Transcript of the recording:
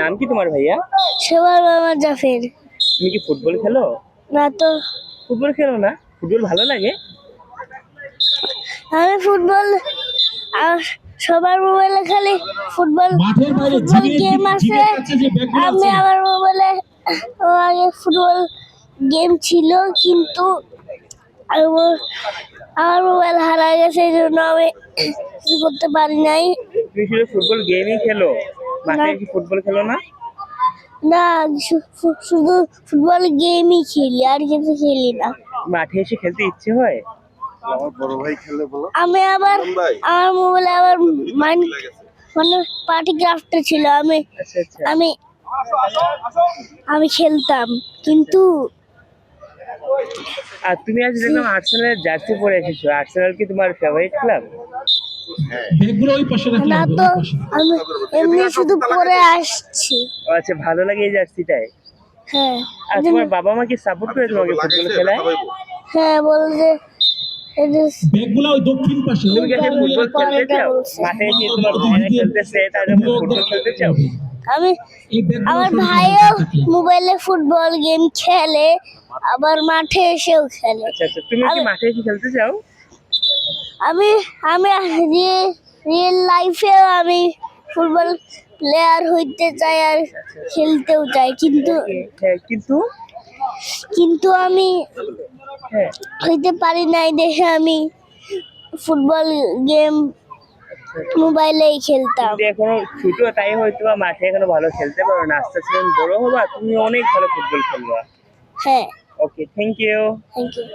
নাম কি তোমার ভাইয়া? সবার মামা জাফের। তুমি কি ফুটবল খেলো? না তো, ফুটবল খেলো না? ফুটবল ভালো লাগে? আমি ফুটবল আর সবার মোবাইলে খালি ফুটবল মাঠের বাইরে ফুটবল গেম আছে। আমি আমার মোবাইলে আগে ফুটবল গেম ছিল, কিন্তু আমার মোবাইল হারা গেছে, এই জন্য আমি কিছু করতে পারি নাই। তুমি শুধু ফুটবল গেমই খেলো, মাঠে কি ফুটবল খেলো না? না, শুধু ফুটবল গেমই খেলি, আর কিছু খেলি না। মাঠে এসে খেলতে ইচ্ছে হয়? আমার বড় ভাই খেলে বলো। আমি আবার আমার মোবাইলে আবার মানে পার্টি ক্রাফটে ছিল, আচ্ছা আচ্ছা। আমি আমি খেলতাম, কিন্তু আর তুমি আজ দেখলাম আর্সেনালের জার্সি পরে এসেছো। আর্সেনাল কি তোমার ফেভারিট ক্লাব? ব্যাগগুলো ওই পাশে রাখলে না হবে, তো, ওই পাশে। আমি এমনি শুধু পরে আসছি। ও আচ্ছা, ভালো লাগে এই জার্সিটাই। হ্যাঁ, আর তোমার বাবা মা কি সাপোর্ট করে তোমাকে ফুটবল খেলায়? হ্যাঁ, বল যে ব্যাগগুলো ওই দক্ষিণ পাশে। তুমি কি আজকে ফুটবল খেলতে চাও? মাঠে কি তোমার ভাইরা খেলতেছে, তাহলে ফুটবল খেলতে চাও? আমি এই ব্যাগগুলো আমার সরিয়ে ভাইও দিতে থাকে। মোবাইলে ফুটবল গেম খেলে, আবার মাঠে এসেও খেলে। আচ্ছা আচ্ছা, তুমি কি মাঠে এসে খেলতে চাও? আমি আমি রিয়েল লাইফেও আমি ফুটবল প্লেয়ার হইতে চাই আর খেলতেও চাই, কিন্তু হ্যাঁ, কিন্তু কিন্তু আমি হ্যাঁ হইতে পারি নাই দেখে আমি ফুটবল গেম মোবাইলেই খেলতাম। তুমি এখনো ছোট, তাই হয়তো বা মাঠে এখনো ভালো খেলতে পারো না। আস্তে আস্তে যখন বড় হবা তুমি অনেক ভালো ফুটবল খেলবা। হ্যাঁ, okay, thank you. Thank you.